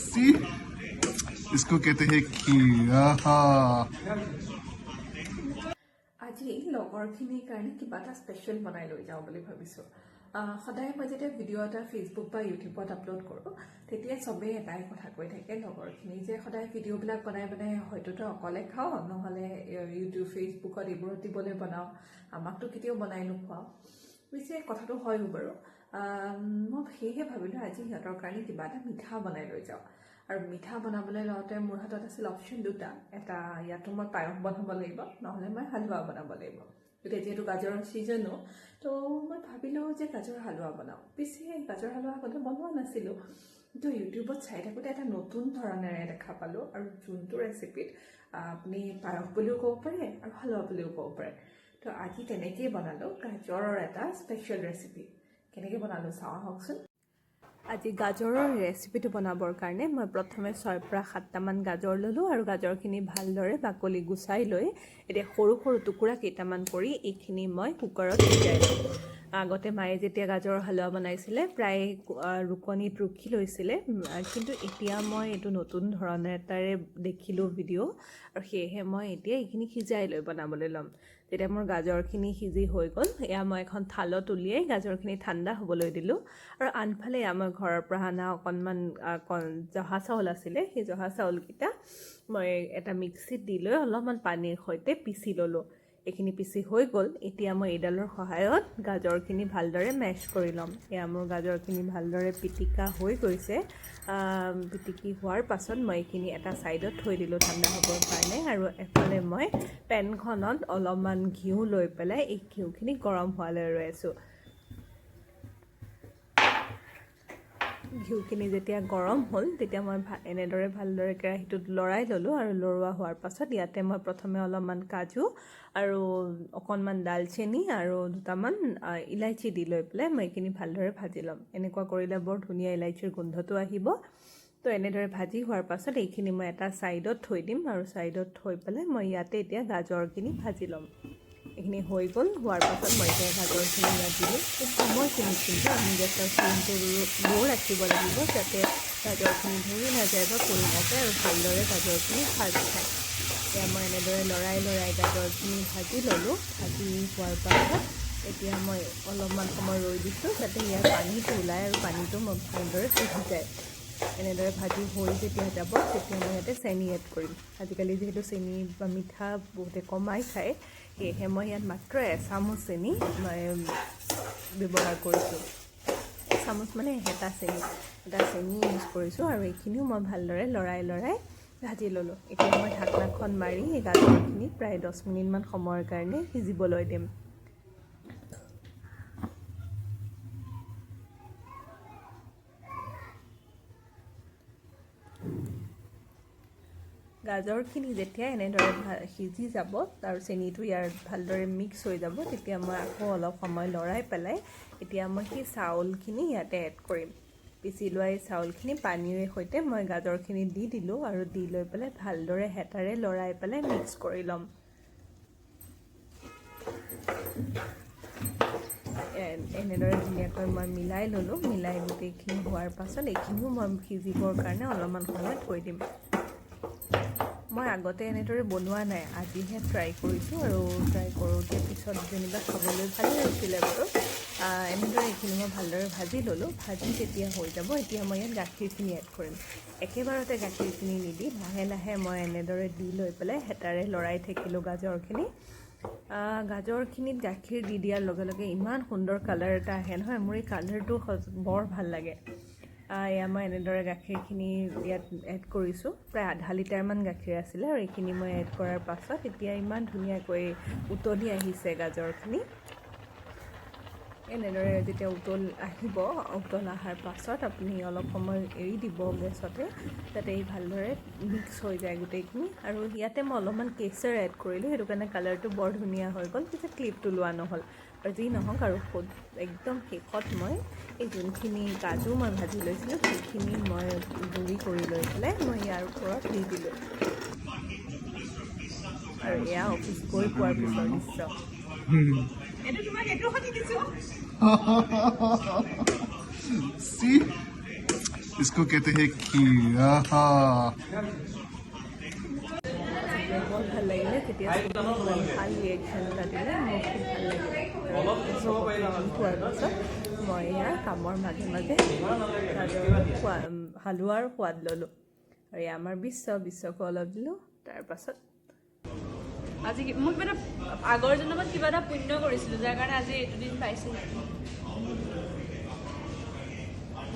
सी इसको कहते हैं खीर আজি লগৰখিনিৰ কাৰণে কিবা এটা স্পেচিয়েল বনাই লৈ যাওঁ বুলি ভাবিছোঁ সদায় মই যেতিয়া ভিডিঅ' এটা ফেচবুক বা ইউটিউবত আপলোড কৰোঁ তেতিয়া চবেই এটাই কথা কৈ থাকে লগৰখিনি যে সদায় ভিডিঅ'বিলাক বনাই বনাই হয়তোতো অকলে খাওঁ নহ'লে ইউটিউব ফেচবুকত এইবোৰত দিবলৈ বনাওঁ আমাকতো কেতিয়াও বনাই নোখোৱাওঁ পিছে কথাটো হয়ো বাৰু মই সেয়েহে ভাবিলোঁ আজি সিহঁতৰ কাৰণে কিবা এটা মিঠা বনাই লৈ যাওঁ আৰু মিঠা বনাবলৈ লওঁতে মোৰ হাতত আছিল অপশ্যন দুটা এটা ইয়াতো মই পায়স বনাব লাগিব নহ'লে মই হালোৱা বনাব লাগিব এতিয়া যিহেতু গাজৰৰ ছিজনো তো মই ভাবিলোঁ যে গাজৰ হালোৱা বনাওঁ পিছে গাজৰ হালোৱা আগতে বনোৱা নাছিলোঁ কিন্তু ইউটিউবত চাই থাকোঁতে এটা নতুন ধৰণেৰে দেখা পালোঁ আৰু যোনটো ৰেচিপিত আপুনি পায়স বুলিও ক'ব পাৰে আৰু হালোৱা বুলিও ক'ব পাৰে তো আজি তেনেকৈয়ে বনালোঁ গাজৰৰ এটা স্পেচিয়েল ৰেচিপি কেনেকৈ বনালোঁ চাওঁ আহকচোন আজি গাজৰৰ ৰেচিপিটো বনাবৰ কাৰণে মই প্ৰথমে 6 পৰা 7টামান গাজৰ ল'লোঁ আৰু গাজৰখিনি ভালদৰে বাকলি গুচাই লৈ এতিয়া সৰু সৰু টুকুৰা কেইটামান কৰি এইখিনি মই কুকাৰত সিজাই ল'লোঁ আগতে মায়ে যেতিয়া গাজৰৰ হালোৱা বনাইছিলে প্ৰায় ৰুকনিত ৰুখি লৈছিলে কিন্তু এতিয়া মই এইটো নতুন ধৰণে এটাৰে দেখিলোঁ ভিডিঅ' আৰু সেয়েহে মই এতিয়া এইখিনি সিজাই লৈ বনাবলৈ ল'ম যেতিয়া মোৰ গাজৰখিনি সিজি হৈ গ'ল এয়া মই এখন থালত উলিয়াই গাজৰখিনি ঠাণ্ডা হ'বলৈ দিলোঁ আৰু আনফালে আমাৰ ঘৰৰ পৰা অনা অকণমান জহা চাউল আছিলে সেই জহা চাউলকেইটা মই এটা মিক্সিত দি লৈ অলপমান পানীৰ সৈতে পিচি ল'লোঁ এইখিনি পিচি হৈ গ'ল এতিয়া মই এইডালৰ সহায়ত গাজৰখিনি ভালদৰে মেছ কৰি ল'ম এয়া মোৰ গাজৰখিনি ভালদৰে পিটিকা হৈ গৈছে পিটিকি হোৱাৰ পাছত মই এইখিনি এটা ছাইডত থৈ দিলোঁ ঠাণ্ডা হ'বৰ কাৰণে আৰু এফালে মই পেনখনত অলপমান ঘিউ লৈ পেলাই এই ঘিউখিনি গৰম হোৱালৈ ৰৈ আছোঁ ঘিউখিনি যেতিয়া গৰম হ'ল তেতিয়া মই এনেদৰে ভালদৰে কেৰাহীটোত লৰাই ল'লোঁ আৰু লৰোৱা হোৱাৰ পাছত ইয়াতে মই প্ৰথমে অলপমান কাজু আৰু অকণমান দালচেনি আৰু দুটামান ইলাইচি দি লৈ পেলাই মই এইখিনি ভালদৰে ভাজি ল'ম এনেকুৱা কৰিলে বৰ ধুনীয়া ইলাইচিৰ গোন্ধটো আহিব তো এনেদৰে ভাজি হোৱাৰ পাছত এইখিনি মই এটা ছাইডত থৈ দিম আৰু ছাইডত থৈ পেলাই মই ইয়াতে এতিয়া গাজৰখিনি ভাজি ল'ম এইখিনি হৈ গ'ল হোৱাৰ পাছত মই এতিয়া গাজৰখিনি ইয়াত দিলোঁ এই সময়খিনিত কিন্তু আমি গেছৰ ফ্লেমটো ল' ৰাখিব লাগিব যাতে গাজৰখিনি ধৰি নাযায় বা পৰি নাযায় আৰু ভালদৰে গাজৰখিনি ভাজি খায় এতিয়া মই এনেদৰে লৰাই গাজৰখিনি ভাজি ল'লোঁ ভাজি হোৱাৰ পাছত এতিয়া মই অলপমান সময় ৰৈ দিছোঁ যাতে ইয়াৰ পানীটো ওলায় আৰু পানীটো মই ভালদৰে শুহি যায় এনেদৰে ভাজি হৈ যেতিয়া যাব তেতিয়া মই ইয়াতে চেনি এড কৰিম আজিকালি যিহেতু চেনি বা মিঠা বহুতে কমাই খায় সেয়েহে মই ইয়াত মাত্ৰ এচামুচ চেনি মই ব্যৱহাৰ কৰিছোঁ এচামুচ মানে এটা চেনি ইউজ কৰিছোঁ আৰু এইখিনিও মই ভালদৰে লৰাই ভাজি ল'লোঁ এতিয়া মই ঢাকনাখন মাৰি এই গাজৰখিনি প্ৰায় 10 মিনিটমান সময়ৰ কাৰণে সিজিবলৈ দিম গাজৰখিনি যেতিয়া এনেদৰে সিজি যাব আৰু চেনিটো ইয়াৰ ভালদৰে মিক্স হৈ যাব তেতিয়া মই আকৌ অলপ সময় লৰাই পেলাই এতিয়া মই সেই চাউলখিনি ইয়াতে এড কৰিম পিচি লোৱা এই চাউলখিনি পানীৰে সৈতে মই গাজৰখিনি দি দিলোঁ আৰু দি লৈ পেলাই ভালদৰে হেতাৰে লৰাই পেলাই মিক্স কৰি ল'ম এনেদৰে ধুনীয়াকৈ মই মিলাই ল'লোঁ মিলাই গোটেইখিনি হোৱাৰ পাছত এইখিনিও মই সিজিবৰ কাৰণে অলপমান সময় থৈ দিম মই আগতে এনেদৰে বনোৱা নাই আজিহে ট্ৰাই কৰিছোঁ আৰু ট্ৰাই কৰোঁতে পিছত যেনিবা খাবলৈ ভালেই হৈছিলে বাৰু এনেদৰে এইখিনি মই ভালদৰে ভাজি ল'লোঁ ভাজি যেতিয়া হৈ যাব এতিয়া মই ইয়াত গাখীৰখিনি এড কৰিম একেবাৰতে গাখীৰখিনি নিদি লাহে লাহে মই এনেদৰে দি লৈ পেলাই হেতাৰে লৰাই থাকিলোঁ গাজৰখিনিত গাখীৰ দি দিয়াৰ লগে লগে ইমান সুন্দৰ কালাৰ এটা আহে নহয় মোৰ এই কালাৰটো বৰ ভাল লাগে এয়া মই এনেদৰে গাখীৰখিনি ইয়াত এড কৰিছোঁ প্ৰায় আধা লিটাৰমান গাখীৰ আছিলে আৰু এইখিনি মই এড কৰাৰ পাছত এতিয়া ইমান ধুনীয়াকৈ উতলি আহিছে গাজৰখিনি এনেদৰে যেতিয়া উতল আহিব উতল অহাৰ পাছত আপুনি অলপ সময় এৰি দিব গেছতে যাতে এই ভালদৰে মিক্স হৈ যায় গোটেইখিনি আৰু ইয়াতে মই অলপমান কেশৰ এড কৰিলোঁ সেইটো কাৰণে কালাৰটো বৰ ধুনীয়া হৈ গ'ল পিছত ক্লিপটো লোৱা নহ'ল আৰু যি নহওক আৰু একদম শেষত মই এই যোনখিনি কাজু মই ভাজি লৈছিলোঁ সেইখিনি মই গুড়ি কৰি লৈ পেলাই মই ইয়াৰ ওপৰত দি দিলোঁ আৰু এয়া অফিচ গৈ পোৱাৰ পিছৰ দৃশ্য सी इसको कहते हैं खीर বৰ ভাল লাগিলে তেতিয়া ভাল ৰিয়েকশ্যন এটা দিলে মোৰ খুব ভাল লাগিলে খোৱাৰ পাছত মই ইয়াৰ কামৰ মাজে মাজে হালোৱাৰ সোৱাদ ল'লোঁ আৰু এয়া আমাৰ বিশ্বকো অলপ দিলোঁ তাৰপাছত আজি মই কিবা এটা আগৰ জন্মত কিবা এটা পুণ্য কৰিছিলোঁ যাৰ কাৰণে আজি এইটো দিন পাইছোঁ